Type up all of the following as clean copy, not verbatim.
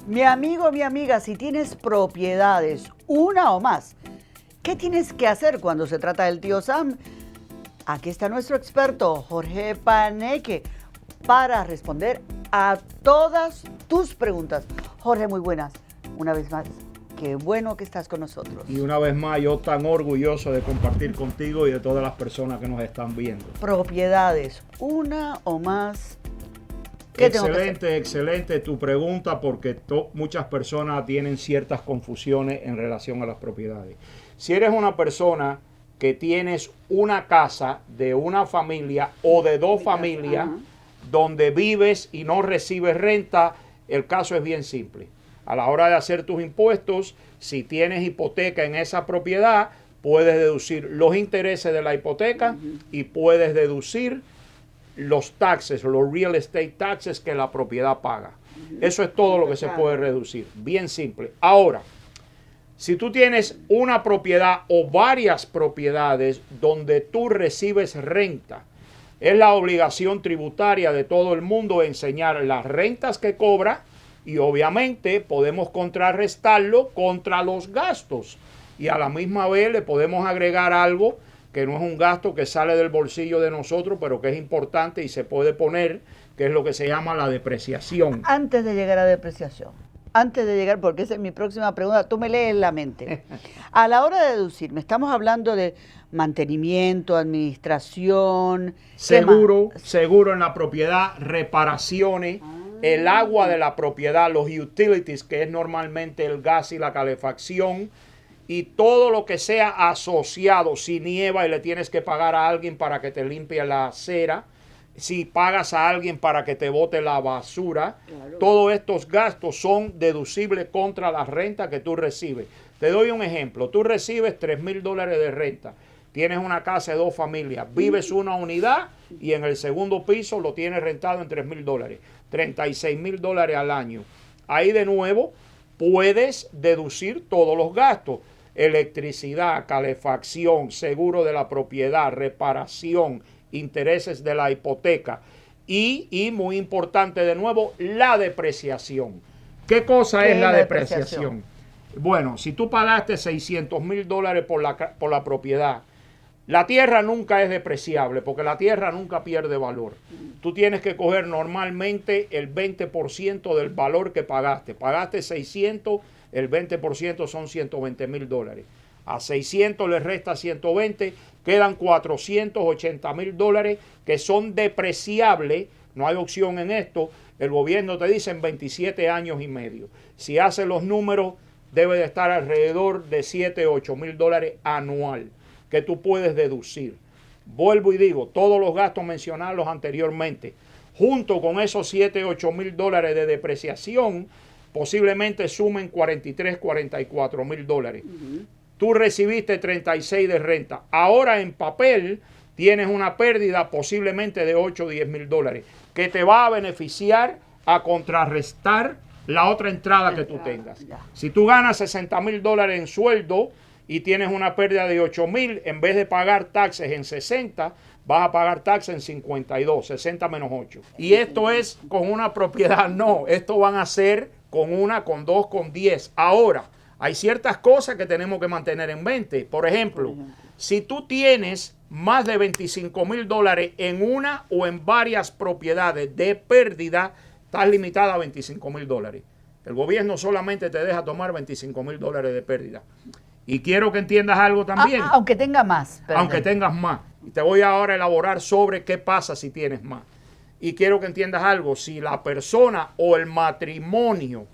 Mi amigo, mi amiga, si tienes propiedades, una o más, ¿qué tienes que hacer cuando se trata del tío Sam? Aquí está nuestro experto, Jorge Paneque, para responder a todas tus preguntas. Jorge, muy buenas. Una vez más, qué bueno que estás con nosotros. Y una vez más, yo tan orgulloso de compartir contigo y de todas las personas que nos están viendo. Propiedades, una o más. Excelente tu pregunta, porque muchas personas tienen ciertas confusiones en relación a las propiedades. Si eres una persona que tienes una casa de una familia o de dos familias donde vives y no recibes renta, el caso es bien simple. A la hora de hacer tus impuestos, si tienes hipoteca en esa propiedad, puedes deducir los intereses de la hipoteca y puedes deducir los taxes, los real estate taxes que la propiedad paga. Eso es todo lo que se puede reducir. Bien simple. Ahora, si tú tienes una propiedad o varias propiedades donde tú recibes renta, es la obligación tributaria de todo el mundo enseñar las rentas que cobra y obviamente podemos contrarrestarlo contra los gastos. Y a la misma vez le podemos agregar algo que no es un gasto que sale del bolsillo de nosotros, pero que es importante y se puede poner, que es lo que se llama la depreciación. Antes de llegar a depreciación, porque esa es mi próxima pregunta, tú me lees la mente. A la hora de deducir, estamos hablando de mantenimiento, administración. Seguro en la propiedad, reparaciones, el agua de la propiedad, los utilities, que es normalmente el gas y la calefacción, y todo lo que sea asociado. Si nieva y le tienes que pagar a alguien para que te limpie la acera, si pagas a alguien para que te bote la basura, claro, todos estos gastos son deducibles contra la renta que tú recibes. Te doy un ejemplo. Tú recibes $3,000 de renta. Tienes una casa de dos familias, vives una unidad y en el segundo piso lo tienes rentado en $3,000, $36,000 al año. Ahí de nuevo puedes deducir todos los gastos. Electricidad, calefacción, seguro de la propiedad, reparación, intereses de la hipoteca y muy importante de nuevo, la depreciación. ¿Qué cosa es la depreciación? Bueno, si tú pagaste $600,000 por la propiedad, la tierra nunca es depreciable porque la tierra nunca pierde valor. Tú tienes que coger normalmente el 20% del valor que pagaste. Pagaste 600, el 20% son $120,000. A 600 le resta 120, quedan $480,000 que son depreciables. No hay opción en esto. El gobierno te dice en 27 años y medio. Si hace los números, debe de estar alrededor de $7,000-8,000 anual que tú puedes deducir. Vuelvo y digo, todos los gastos mencionados anteriormente, junto con esos $7,000-8,000 de depreciación, posiblemente sumen $43,000-44,000. Tú recibiste 36 de renta. Ahora en papel tienes una pérdida posiblemente de $8,000-10,000 que te va a beneficiar a contrarrestar la otra entrada que tú tengas. Si tú ganas $60,000 en sueldo y tienes una pérdida de $8,000, en vez de pagar taxes en 60, vas a pagar taxes en 52, 60 menos 8. Y esto es con una propiedad, no, esto van a ser con una, con dos, con 10. Ahora, hay ciertas cosas que tenemos que mantener en mente. Por ejemplo, si tú tienes más de $25,000 en una o en varias propiedades de pérdida, estás limitada a $25,000. El gobierno solamente te deja tomar $25,000 de pérdida. Y quiero que entiendas algo también. Aunque tenga más. Aunque tengas más. Y te voy ahora a elaborar sobre qué pasa si tienes más. Y quiero que entiendas algo. Si la persona o el matrimonio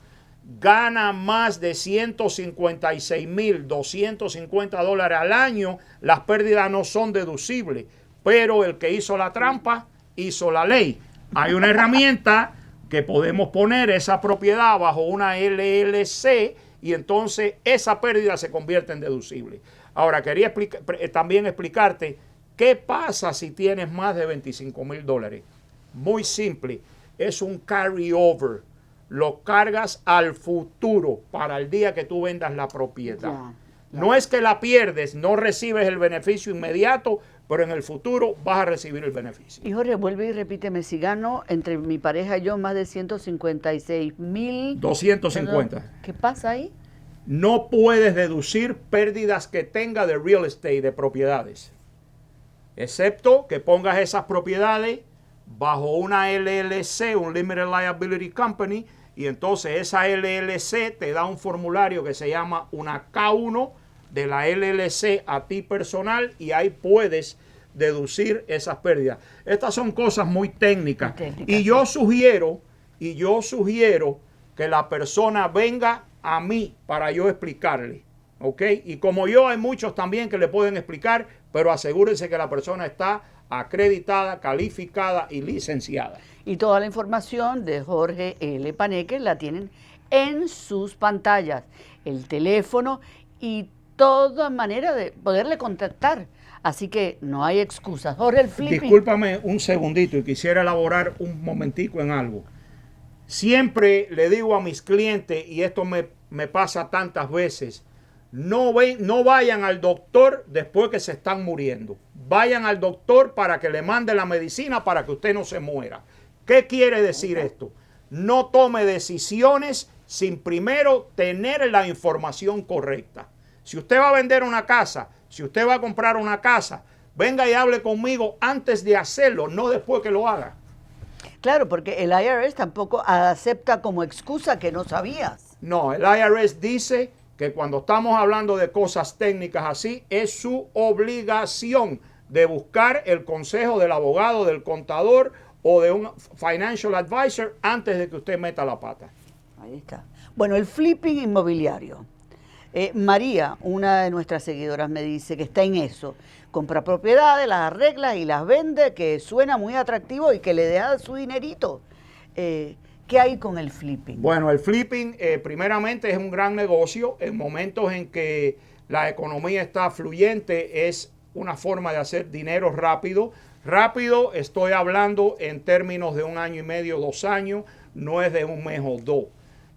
gana más de $156,250 al año, las pérdidas no son deducibles. Pero el que hizo la trampa, hizo la ley. Hay una herramienta que podemos poner esa propiedad bajo una LLC y entonces esa pérdida se convierte en deducible. Ahora, quería también explicarte qué pasa si tienes más de $25,000. Muy simple, es un carry-over. Lo cargas al futuro para el día que tú vendas la propiedad. No es que la pierdes, no recibes el beneficio inmediato, pero en el futuro vas a recibir el beneficio. Y Jorge, vuelve y repíteme, si gano entre mi pareja y yo más de 156,000... 250. ¿Qué pasa ahí? No puedes deducir pérdidas que tenga de real estate, de propiedades, excepto que pongas esas propiedades bajo una LLC, un Limited Liability Company, y entonces esa LLC te da un formulario que se llama una K1 de la LLC a ti personal, y ahí puedes deducir esas pérdidas. Estas son cosas muy técnicas. Y yo sugiero que la persona venga a mí para yo explicarle, ¿ok? Y como yo, hay muchos también que le pueden explicar, pero asegúrense que la persona está acreditada, calificada y licenciada. Y toda la información de Jorge L. Paneque la tienen en sus pantallas, el teléfono y toda manera de poderle contactar. Así que no hay excusas. Jorge, el flipping. Discúlpame un segundito y quisiera elaborar un momentico en algo. Siempre le digo a mis clientes, y esto me pasa tantas veces, no vayan al doctor después que se están muriendo. Vayan al doctor para que le mande la medicina para que usted no se muera. ¿Qué quiere decir esto? No tome decisiones sin primero tener la información correcta. Si usted va a vender una casa, si usted va a comprar una casa, venga y hable conmigo antes de hacerlo, no después que lo haga. Claro, porque el IRS tampoco acepta como excusa que no sabías. No, el IRS dice que cuando estamos hablando de cosas técnicas así, es su obligación de buscar el consejo del abogado, del contador o de un financial advisor antes de que usted meta la pata. Ahí está. Bueno, el flipping inmobiliario. María, una de nuestras seguidoras, me dice que está en eso. Compra propiedades, las arregla y las vende, que suena muy atractivo y que le deja su dinerito. ¿Qué hay con el flipping? Bueno, el flipping primeramente es un gran negocio. En momentos en que la economía está fluyente, es una forma de hacer dinero rápido. Rápido, estoy hablando en términos de 1 año y medio, 2 años, no es de un mes o 2.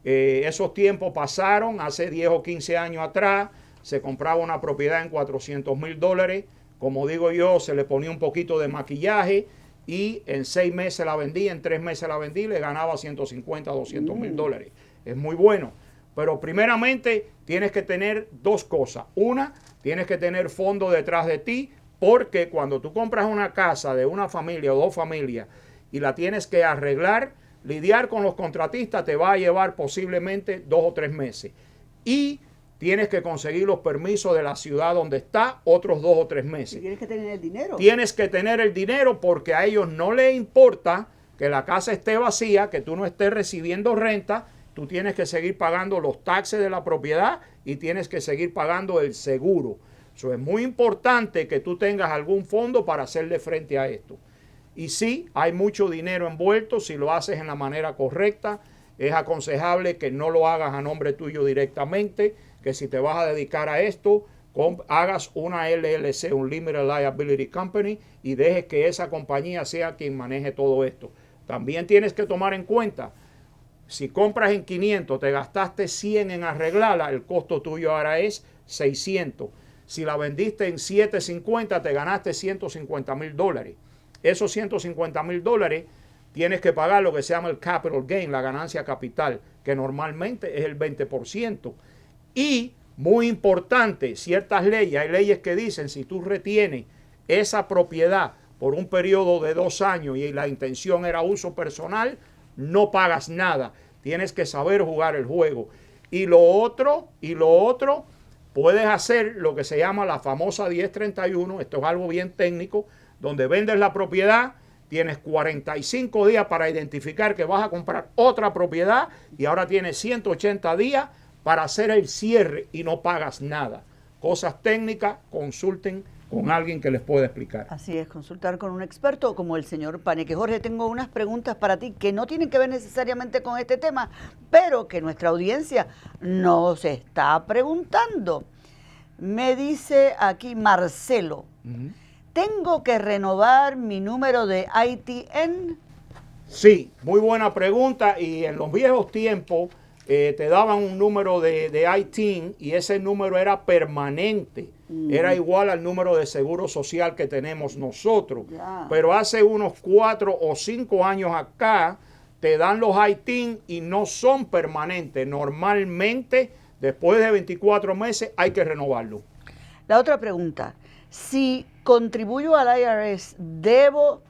Esos tiempos pasaron hace 10 o 15 años atrás. Se compraba una propiedad en $400,000. Como digo yo, se le ponía un poquito de maquillaje y en 6 meses la vendí, en 3 meses la vendí, le ganaba 150, $200,000. Es muy bueno. Pero primeramente tienes que tener 2 cosas. Una, tienes que tener fondo detrás de ti, porque cuando tú compras una casa de una familia o 2 familias y la tienes que arreglar, lidiar con los contratistas te va a llevar posiblemente 2 o 3 meses. Y tienes que conseguir los permisos de la ciudad donde está otros 2 o 3 meses. ¿Tienes que tener el dinero? Tienes que tener el dinero porque a ellos no les importa que la casa esté vacía, que tú no estés recibiendo renta. Tú tienes que seguir pagando los taxes de la propiedad y tienes que seguir pagando el seguro. Eso es muy importante que tú tengas algún fondo para hacerle frente a esto. Y sí, hay mucho dinero envuelto si lo haces en la manera correcta. Es aconsejable que no lo hagas a nombre tuyo directamente, que si te vas a dedicar a esto, hagas una LLC, un Limited Liability Company, y dejes que esa compañía sea quien maneje todo esto. También tienes que tomar en cuenta, si compras en 500, te gastaste 100 en arreglarla, el costo tuyo ahora es 600. Si la vendiste en 750, te ganaste $150,000. Esos $150,000 tienes que pagar lo que se llama el capital gain, la ganancia capital, que normalmente es el 20%. Y, muy importante, ciertas leyes, hay leyes que dicen si tú retienes esa propiedad por un periodo de 2 años y la intención era uso personal, no pagas nada. Tienes que saber jugar el juego. Y lo otro, puedes hacer lo que se llama la famosa 1031, esto es algo bien técnico, donde vendes la propiedad, tienes 45 días para identificar que vas a comprar otra propiedad y ahora tienes 180 días para hacer el cierre y no pagas nada. Cosas técnicas, consulten con alguien que les pueda explicar. Así es, consultar con un experto como el señor Paneque. Jorge, tengo unas preguntas para ti que no tienen que ver necesariamente con este tema, pero que nuestra audiencia nos está preguntando. Me dice aquí Marcelo, ¿tengo que renovar mi número de ITN? Sí, muy buena pregunta, y en los viejos tiempos te daban un número de ITIN y ese número era permanente. Era igual al número de seguro social que tenemos nosotros. Pero hace unos 4 o 5 años acá, te dan los ITIN y no son permanentes. Normalmente, después de 24 meses, hay que renovarlo. La otra pregunta, si contribuyo al IRS, ¿debo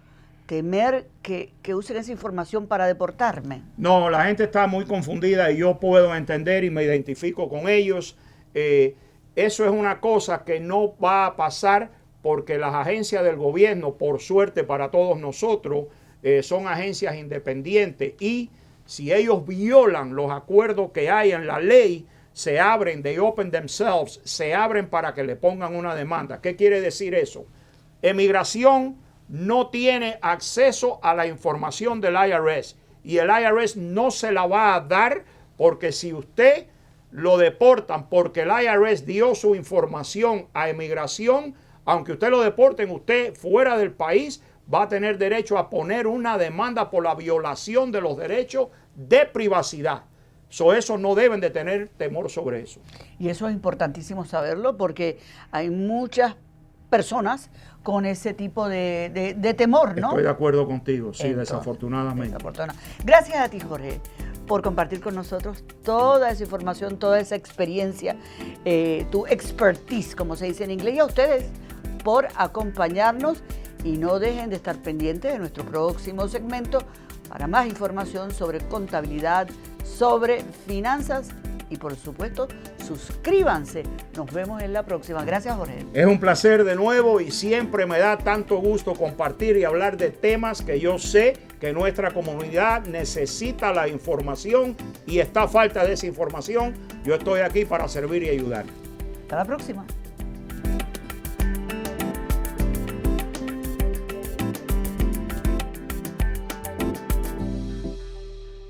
temer que usen esa información para deportarme? No, la gente está muy confundida y yo puedo entender y me identifico con ellos. Eso es una cosa que no va a pasar porque las agencias del gobierno, por suerte para todos nosotros, son agencias independientes y si ellos violan los acuerdos que hay en la ley, se abren, they open themselves, se abren para que le pongan una demanda. ¿Qué quiere decir eso? Emigración no tiene acceso a la información del IRS y el IRS no se la va a dar porque si usted lo deportan porque el IRS dio su información a emigración, aunque usted lo deporten, usted fuera del país va a tener derecho a poner una demanda por la violación de los derechos de privacidad. Eso no deben de tener temor sobre eso. Y eso es importantísimo saberlo porque hay muchas personas con ese tipo de temor, ¿no? Estoy de acuerdo contigo, sí, desafortunadamente. Gracias a ti, Jorge, por compartir con nosotros toda esa información, toda esa experiencia, tu expertise, como se dice en inglés, y a ustedes por acompañarnos. Y no dejen de estar pendientes de nuestro próximo segmento para más información sobre contabilidad, sobre finanzas y por supuesto suscríbanse. Nos vemos en la próxima. Gracias, Jorge. Es un placer de nuevo y siempre me da tanto gusto compartir y hablar de temas que yo sé que nuestra comunidad necesita la información y está a falta de esa información. Yo estoy aquí para servir y ayudar. Hasta la próxima.